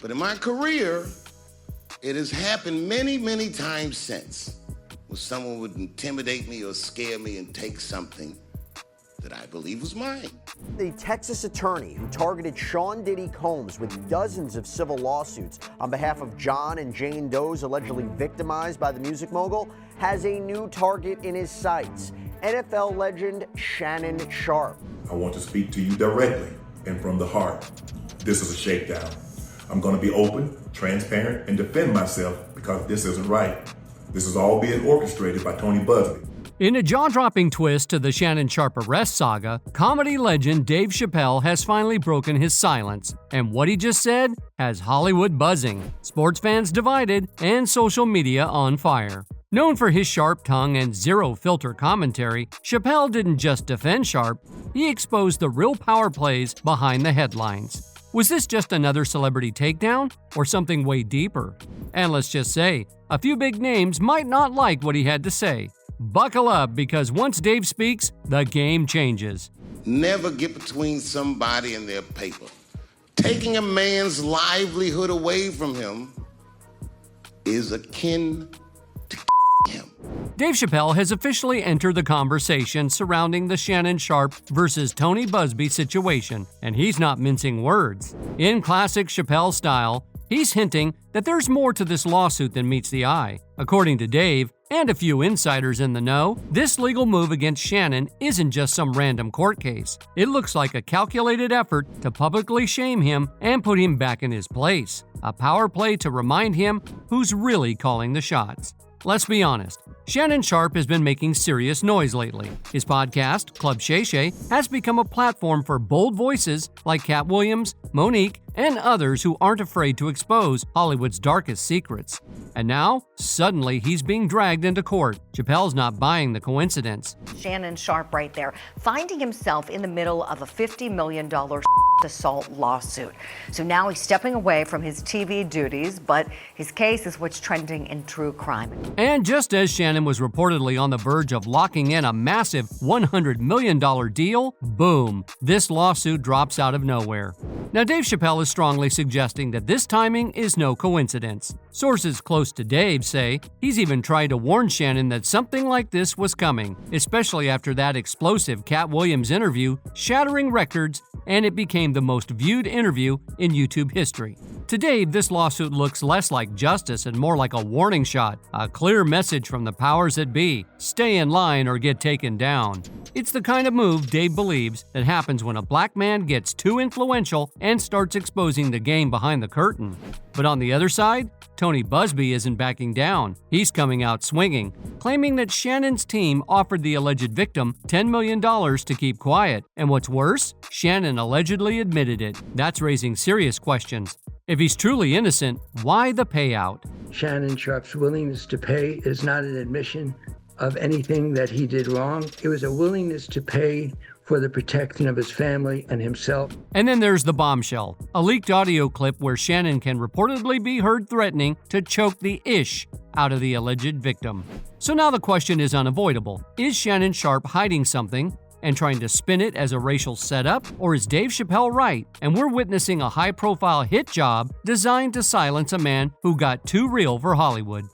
But in my career, it has happened many, many times since where someone would intimidate me or scare me and take something that I believe was mine. The Texas attorney who targeted Sean Diddy Combs with dozens of civil lawsuits on behalf of John and Jane Does allegedly victimized by the music mogul has a new target in his sights. NFL legend Shannon Sharpe. I want to speak to you directly and from the heart. This is a shakedown. I'm going to be open, transparent, and defend myself because this isn't right. This is all being orchestrated by Tony Busby. In a jaw-dropping twist to the Shannon Sharpe arrest saga, comedy legend Dave Chapelle has finally broken his silence. And what he just said has Hollywood buzzing, sports fans divided, and social media on fire. Known for his sharp tongue and zero-filter commentary, Chapelle didn't just defend Sharpe, he exposed the real power plays behind the headlines. Was this just another celebrity takedown, or something way deeper? And let's just say, a few big names might not like what he had to say. Buckle up, because once Dave speaks, the game changes. Never get between somebody and their paper. Taking a man's livelihood away from him is akin to him. Dave Chapelle has officially entered the conversation surrounding the Shannon Sharpe versus Tony Busby situation, and he's not mincing words. In classic Chapelle style, he's hinting that there's more to this lawsuit than meets the eye. According to Dave, and a few insiders in the know, this legal move against Shannon isn't just some random court case. It looks like a calculated effort to publicly shame him and put him back in his place. A power play to remind him who's really calling the shots. Let's be honest, Shannon Sharpe has been making serious noise lately. His podcast, Club Shay Shay, has become a platform for bold voices like Cat Williams, Monique, and others who aren't afraid to expose Hollywood's darkest secrets. And now, suddenly, he's being dragged into court. Chapelle's not buying the coincidence. Shannon Sharpe right there, finding himself in the middle of a $50 million assault lawsuit. So now he's stepping away from his TV duties, but his case is what's trending in true crime. And just as Shannon was reportedly on the verge of locking in a massive $100 million deal, boom, this lawsuit drops out of nowhere. Now, Dave Chapelle is strongly suggesting that this timing is no coincidence. Sources close to Dave say he's even tried to warn Shannon that something like this was coming, especially after that explosive Cat Williams interview shattering records, and it became the most viewed interview in YouTube history. To Dave, this lawsuit looks less like justice and more like a warning shot, a clear message from the powers that be: stay in line or get taken down. It's the kind of move Dave believes that happens when a black man gets too influential and starts exposing the game behind the curtain. But on the other side, Tony Busby isn't backing down. He's coming out swinging, claiming that Shannon's team offered the alleged victim $10 million to keep quiet. And what's worse, Shannon allegedly admitted it. That's raising serious questions. If he's truly innocent, why the payout? Shannon Sharpe's willingness to pay is not an admission of anything that he did wrong. It was a willingness to pay for the protection of his family and himself. And then there's the bombshell, a leaked audio clip where Shannon can reportedly be heard threatening to choke the ish out of the alleged victim. So now the question is unavoidable. Is Shannon Sharpe hiding something and trying to spin it as a racial setup? Or is Dave Chapelle right, and we're witnessing a high-profile hit job designed to silence a man who got too real for Hollywood?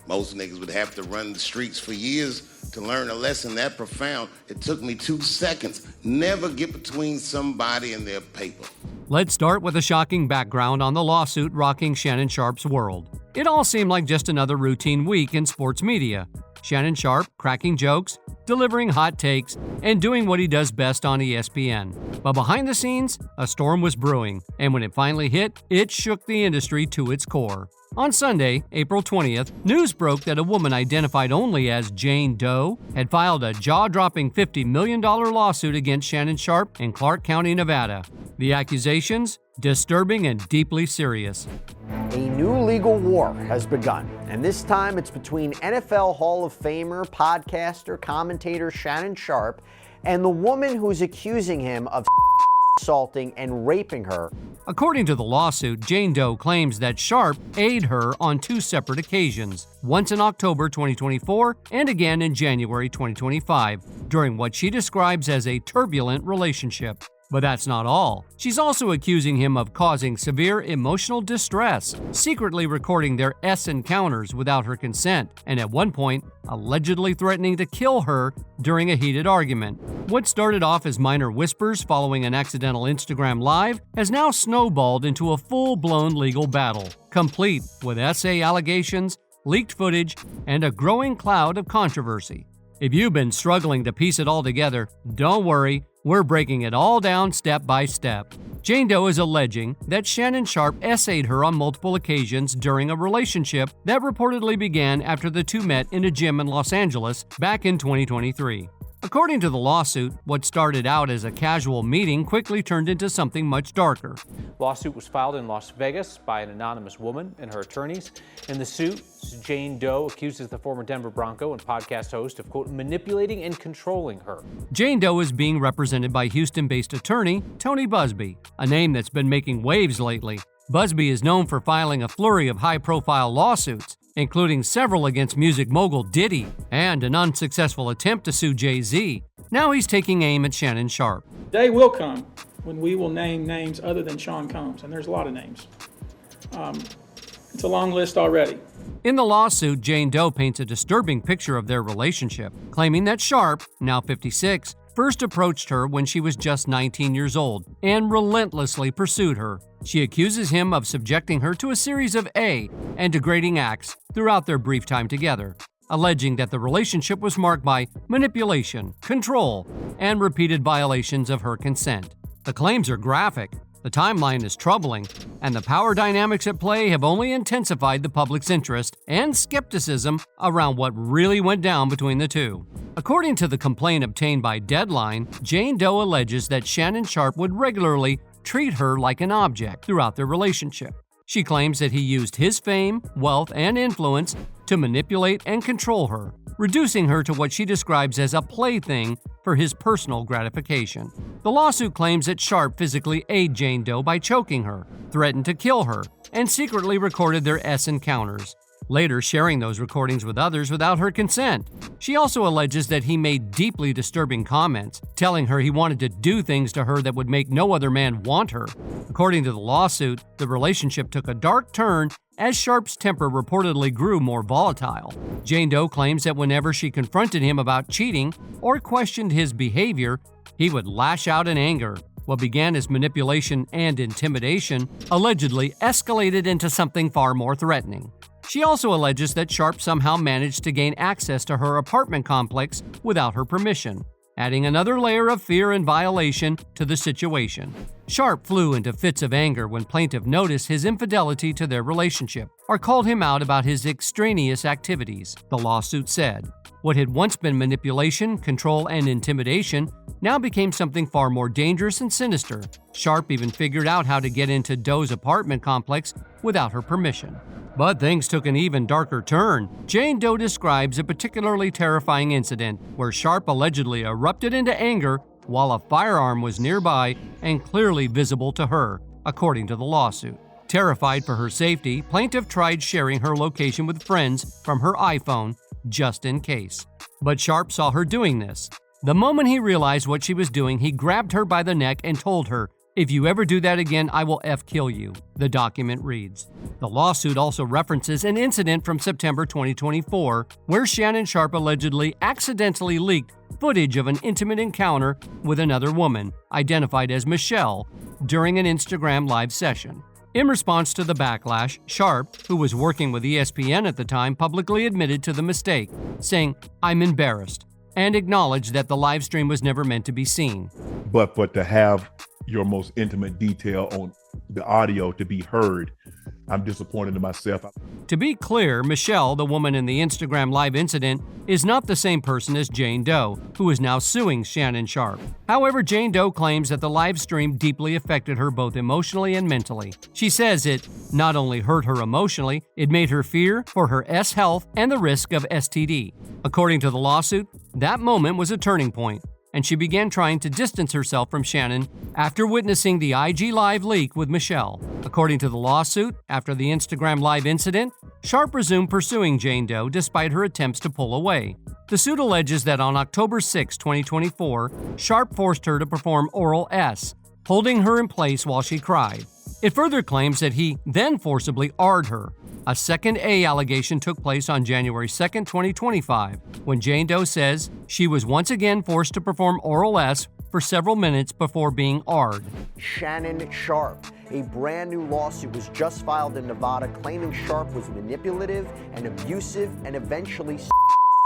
Most niggas would have to run the streets for years to learn a lesson that profound. It took me 2 seconds. Never get between somebody and their paper. Let's start with a shocking background on the lawsuit rocking Shannon Sharpe's world. It all seemed like just another routine week in sports media. Shannon Sharpe cracking jokes, delivering hot takes, and doing what he does best on ESPN. But behind the scenes, a storm was brewing, and when it finally hit, it shook the industry to its core. On Sunday, April 20th, news broke that a woman identified only as Jane Doe had filed a jaw-dropping $50 million lawsuit against Shannon Sharpe in Clark County, Nevada. The accusations? Disturbing and deeply serious. A new legal war has begun, and this time it's between NFL Hall of Famer, podcaster, commentator Shannon Sharpe and the woman who's accusing him of assaulting and raping her. According to the lawsuit, Jane Doe claims that Sharpe aided her on 2 separate occasions, once in October 2024 and again in January 2025, during what she describes as a turbulent relationship. But that's not all. She's also accusing him of causing severe emotional distress, secretly recording their encounters without her consent, and at one point, allegedly threatening to kill her during a heated argument. What started off as minor whispers following an accidental Instagram Live has now snowballed into a full-blown legal battle, complete with essay allegations, leaked footage, and a growing cloud of controversy. If you've been struggling to piece it all together, don't worry, we're breaking it all down step by step. Jane Doe is alleging that Shannon Sharpe essayed her on multiple occasions during a relationship that reportedly began after the two met in a gym in Los Angeles back in 2023. According to the lawsuit, what started out as a casual meeting quickly turned into something much darker. Lawsuit was filed in Las Vegas by an anonymous woman and her attorneys. In the suit, Jane Doe accuses the former Denver Bronco and podcast host of, quote, manipulating and controlling her. Jane Doe is being represented by Houston-based attorney Tony Busby, a name that's been making waves lately. Busby is known for filing a flurry of high-profile lawsuits, including several against music mogul Diddy and an unsuccessful attempt to sue Jay-Z. Now he's taking aim at Shannon Sharpe. Day will come when we will name names other than Sean Combs, and there's a lot of names. It's a long list already. In the lawsuit, Jane Doe paints a disturbing picture of their relationship, claiming that Sharpe, now 56, first approached her when she was just 19 years old and relentlessly pursued her. She accuses him of subjecting her to a series of and degrading acts throughout their brief time together, alleging that the relationship was marked by manipulation, control, and repeated violations of her consent. The claims are graphic, the timeline is troubling, and the power dynamics at play have only intensified the public's interest and skepticism around what really went down between the two. According to the complaint obtained by Deadline, Jane Doe alleges that Shannon Sharpe would regularly treat her like an object throughout their relationship. She claims that he used his fame, wealth, and influence to manipulate and control her, reducing her to what she describes as a plaything for his personal gratification. The lawsuit claims that Sharpe physically aided Jane Doe by choking her, threatened to kill her, and secretly recorded their encounters, later sharing those recordings with others without her consent. She also alleges that he made deeply disturbing comments, telling her he wanted to do things to her that would make no other man want her. According to the lawsuit, the relationship took a dark turn as Sharpe's temper reportedly grew more volatile. Jane Doe claims that whenever she confronted him about cheating or questioned his behavior, he would lash out in anger. What began as manipulation and intimidation allegedly escalated into something far more threatening. She also alleges that Sharpe somehow managed to gain access to her apartment complex without her permission, adding another layer of fear and violation to the situation. Sharpe flew into fits of anger when plaintiff noticed his infidelity to their relationship or called him out about his extraneous activities, the lawsuit said. What had once been manipulation, control, and intimidation now became something far more dangerous and sinister. Sharpe even figured out how to get into Doe's apartment complex without her permission. But things took an even darker turn. Jane Doe describes a particularly terrifying incident where Sharpe allegedly erupted into anger while a firearm was nearby and clearly visible to her, according to the lawsuit. Terrified for her safety, plaintiff tried sharing her location with friends from her iPhone, just in case. But Sharpe saw her doing this. The moment he realized what she was doing, he grabbed her by the neck and told her, "If you ever do that again, I will kill you," the document reads. The lawsuit also references an incident from September 2024 where Shannon Sharpe allegedly accidentally leaked footage of an intimate encounter with another woman, identified as Michelle, during an Instagram Live session. In response to the backlash, Sharpe, who was working with ESPN at the time, publicly admitted to the mistake, saying, "I'm embarrassed," and acknowledged that the live stream was never meant to be seen. But to have your most intimate detail on the audio to be heard, I'm disappointed in myself. To be clear, Michelle, the woman in the Instagram Live incident, is not the same person as Jane Doe, who is now suing Shannon Sharpe. However, Jane Doe claims that the live stream deeply affected her both emotionally and mentally. She says it not only hurt her emotionally, it made her fear for her health and the risk of STD. According to the lawsuit, that moment was a turning point, and she began trying to distance herself from Shannon after witnessing the IG Live leak with Michelle. According to the lawsuit, after the Instagram Live incident, Sharpe resumed pursuing Jane Doe despite her attempts to pull away. The suit alleges that on October 6, 2024, Sharpe forced her to perform oral holding her in place while she cried. It further claims that he then forcibly AR'd her. A second A allegation took place on January 2, 2025, when Jane Doe says she was once again forced to perform oral S for several minutes before being AR'd. Shannon Sharpe. A brand new lawsuit was just filed in Nevada claiming Sharpe was manipulative and abusive and eventually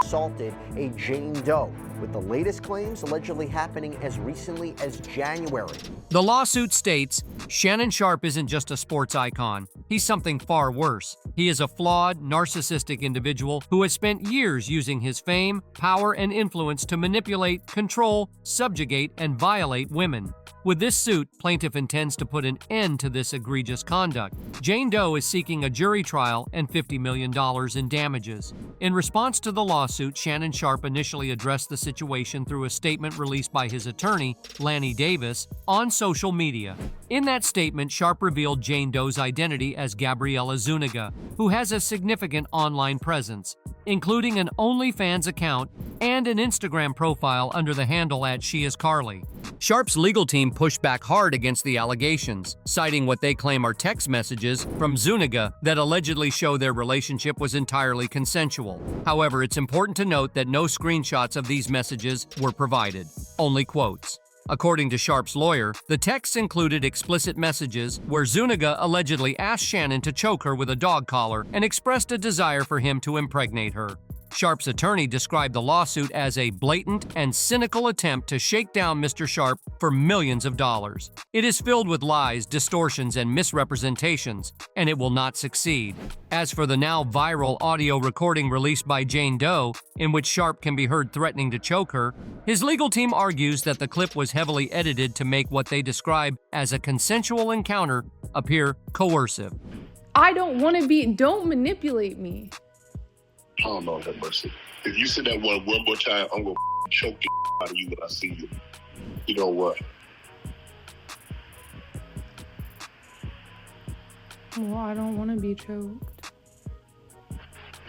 assaulted a Jane Doe, with the latest claims allegedly happening as recently as January. The lawsuit states Shannon Sharpe isn't just a sports icon. He's something far worse. He is a flawed, narcissistic individual who has spent years using his fame, power, and influence to manipulate, control, subjugate, and violate women. With this suit, plaintiff intends to put an end to this egregious conduct. Jane Doe is seeking a jury trial and $50 million in damages. In response to the lawsuit, Shannon Sharpe initially addressed the situation through a statement released by his attorney, Lanny Davis, on social media. In that statement, Sharpe revealed Jane Doe's identity as Gabriella Zuniga, who has a significant online presence, including an OnlyFans account and an Instagram profile under the handle @SheIsCarly. Sharpe's legal team pushed back hard against the allegations, citing what they claim are text messages from Zuniga that allegedly show their relationship was entirely consensual. However, it's important to note that no screenshots of these messages were provided, only quotes. According to Sharpe's lawyer, the texts included explicit messages where Zuniga allegedly asked Shannon to choke her with a dog collar and expressed a desire for him to impregnate her. Sharpe's attorney described the lawsuit as a blatant and cynical attempt to shake down Mr. Sharpe for millions of dollars. It is filled with lies, distortions, and misrepresentations, and it will not succeed. As for the now viral audio recording released by Jane Doe, in which Sharpe can be heard threatening to choke her, his legal team argues that the clip was heavily edited to make what they describe as a consensual encounter appear coercive. I don't want to be, don't manipulate me. Oh, Lord have mercy. If you say that one more time, I'm going to choke the out of you when I see you. You know what? Well, I don't want to be choked.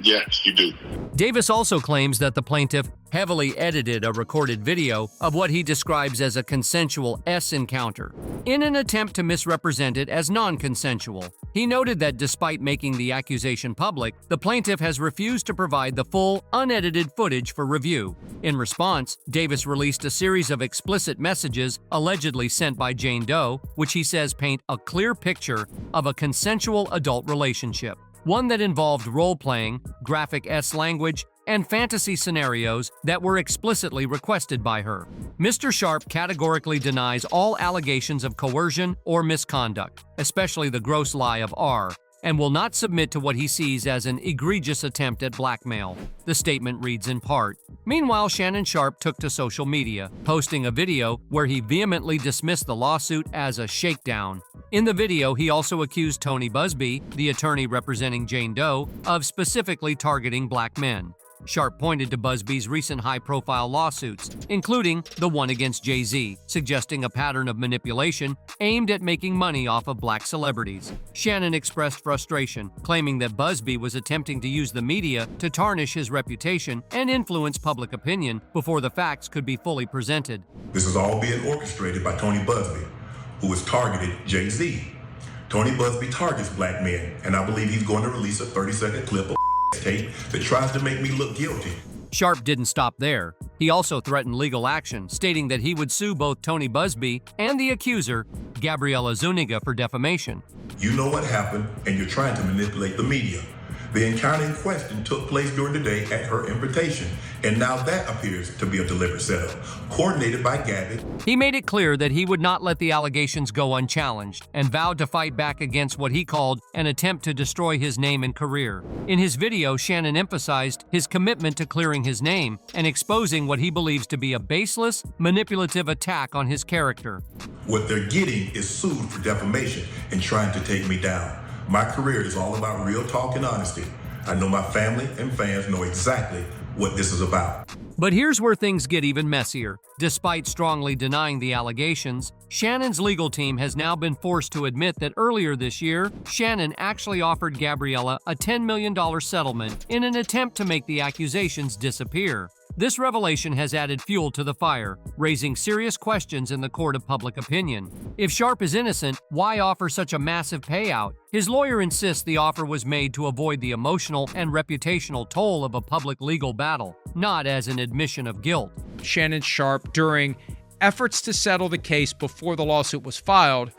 Yes, you do. Davis also claims that the plaintiff heavily edited a recorded video of what he describes as a consensual S encounter, in an attempt to misrepresent it as non-consensual. He noted that despite making the accusation public, the plaintiff has refused to provide the full, unedited footage for review. In response, Davis released a series of explicit messages allegedly sent by Jane Doe, which he says paint a clear picture of a consensual adult relationship, one that involved role-playing, graphic S language, and fantasy scenarios that were explicitly requested by her. Mr. Sharpe categorically denies all allegations of coercion or misconduct, especially the gross lie of R, and will not submit to what he sees as an egregious attempt at blackmail. The statement reads in part. Meanwhile, Shannon Sharpe took to social media, posting a video where he vehemently dismissed the lawsuit as a shakedown. In the video, he also accused Tony Busby, the attorney representing Jane Doe, of specifically targeting black men. Sharpe pointed to Busby's recent high-profile lawsuits, including the one against Jay-Z, suggesting a pattern of manipulation aimed at making money off of black celebrities. Shannon expressed frustration, claiming that Busby was attempting to use the media to tarnish his reputation and influence public opinion before the facts could be fully presented. This is all being orchestrated by Tony Busby, who has targeted Jay-Z. Tony Busby targets black men, and I believe he's going to release a 30-second clip of tape that tries to make me look guilty. Sharpe didn't stop there. He also threatened legal action, stating that he would sue both Tony Busby and the accuser, Gabriella Zuniga, for defamation. You know what happened, and you're trying to manipulate the media. The encounter in question took place during the day at her invitation, and now that appears to be a deliberate setup, coordinated by Gabby. He made it clear that he would not let the allegations go unchallenged and vowed to fight back against what he called an attempt to destroy his name and career. In his video, Shannon emphasized his commitment to clearing his name and exposing what he believes to be a baseless, manipulative attack on his character. What they're getting is sued for defamation and trying to take me down. My career is all about real talk and honesty. I know my family and fans know exactly what this is about. But here's where things get even messier. Despite strongly denying the allegations, Shannon's legal team has now been forced to admit that earlier this year, Shannon actually offered Gabriella a $10 million settlement in an attempt to make the accusations disappear. This revelation has added fuel to the fire, raising serious questions in the court of public opinion. If Sharpe is innocent, why offer such a massive payout? His lawyer insists the offer was made to avoid the emotional and reputational toll of a public legal battle, not as an admission of guilt. Shannon Sharpe, during efforts to settle the case before the lawsuit was filed,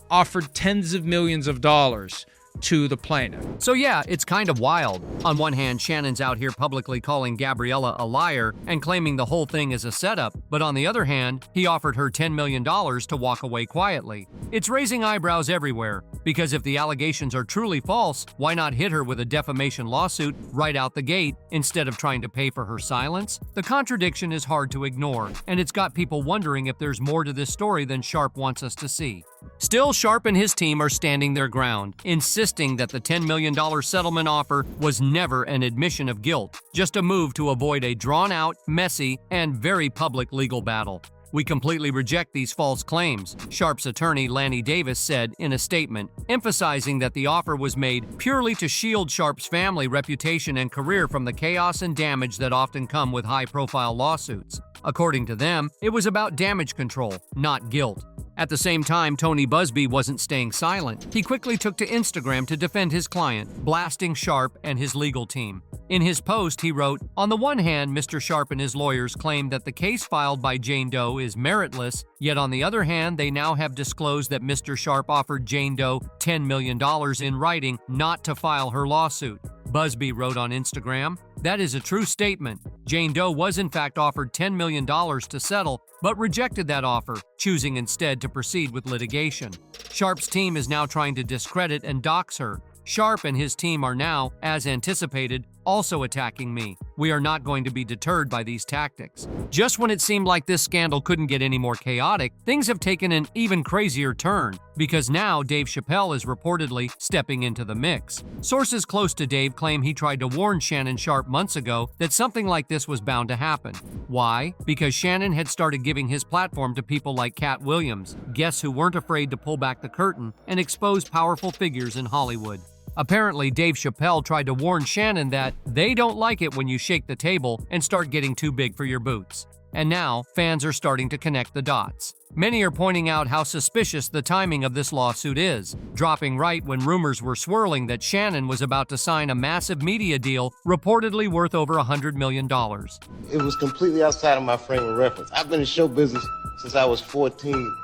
offered tens of millions of dollars to the plaintiff. So yeah, it's kind of wild. On one hand, Shannon's out here publicly calling Gabriella a liar and claiming the whole thing is a setup, but on the other hand, he offered her $10 million to walk away quietly. It's raising eyebrows everywhere, because if the allegations are truly false, why not hit her with a defamation lawsuit right out the gate instead of trying to pay for her silence? The contradiction is hard to ignore, and it's got people wondering if there's more to this story than Sharpe wants us to see. Still, Sharpe and his team are standing their ground, insisting that the $10 million settlement offer was never an admission of guilt, just a move to avoid a drawn-out, messy, and very public legal battle. We completely reject these false claims, Sharpe's attorney Lanny Davis said in a statement, emphasizing that the offer was made purely to shield Sharpe's family, reputation, and career from the chaos and damage that often come with high-profile lawsuits. According to them, it was about damage control, not guilt. At the same time, Tony Buzbee wasn't staying silent. He quickly took to Instagram to defend his client, blasting Sharpe and his legal team. In his post, he wrote, "On the one hand, Mr. Sharpe and his lawyers claim that the case filed by Jane Doe is meritless, yet on the other hand, they now have disclosed that Mr. Sharpe offered Jane Doe $10 million in writing not to file her lawsuit." Buzbee wrote on Instagram, "That is a true statement. Jane Doe was in fact offered $10 million to settle, but rejected that offer, choosing instead to proceed with litigation. Sharpe's team is now trying to discredit and dox her. Sharpe and his team are now, as anticipated, also attacking me. We are not going to be deterred by these tactics." Just when it seemed like this scandal couldn't get any more chaotic, things have taken an even crazier turn, because now Dave Chapelle is reportedly stepping into the mix. Sources close to Dave claim he tried to warn Shannon Sharpe months ago that something like this was bound to happen. Why? Because Shannon had started giving his platform to people like Cat Williams, guests who weren't afraid to pull back the curtain and expose powerful figures in Hollywood. Apparently, Dave Chapelle tried to warn Shannon that they don't like it when you shake the table and start getting too big for your boots. And now, fans are starting to connect the dots. Many are pointing out how suspicious the timing of this lawsuit is, dropping right when rumors were swirling that Shannon was about to sign a massive media deal reportedly worth over $100 million. It was completely outside of my frame of reference. I've been in show business since I was 14,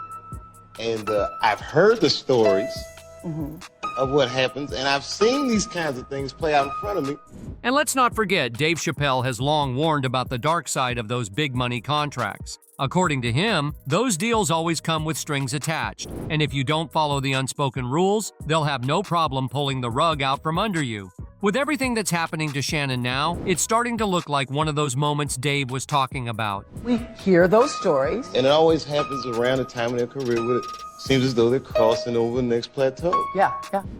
and I've heard the stories of what happens, and I've seen these kinds of things play out in front of me. And let's not forget, Dave Chapelle has long warned about the dark side of those big money contracts. According to him, those deals always come with strings attached, and if you don't follow the unspoken rules, they'll have no problem pulling the rug out from under you. With everything that's happening to Shannon now, it's starting to look like one of those moments Dave was talking about. We hear those stories. And it always happens around the time of their career where it seems as though they're crossing over the next plateau. Yeah.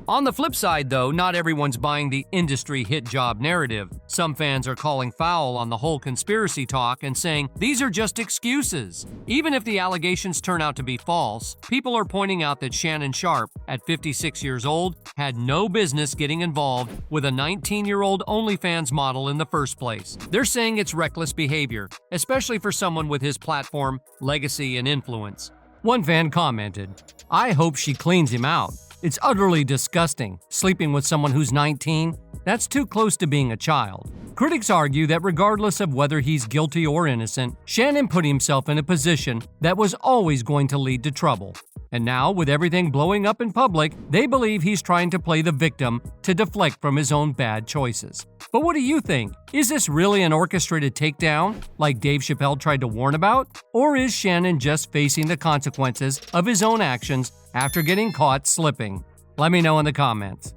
On the flip side, though, not everyone's buying the industry hit job narrative. Some fans are calling foul on the whole conspiracy talk and saying these are just excuses. Even if the allegations turn out to be false, people are pointing out that Shannon Sharpe, at 56 years old, had no business getting involved with a 19-year-old OnlyFans model in the first place. They're saying it's reckless behavior, especially for someone with his platform, legacy, and influence. One fan commented, "I hope she cleans him out. It's utterly disgusting. Sleeping with someone who's 19? That's too close to being a child." Critics argue that regardless of whether he's guilty or innocent, Shannon put himself in a position that was always going to lead to trouble. And now, with everything blowing up in public, they believe he's trying to play the victim to deflect from his own bad choices. But what do you think? Is this really an orchestrated takedown, like Dave Chapelle tried to warn about? Or is Shannon just facing the consequences of his own actions after getting caught slipping? Let me know in the comments.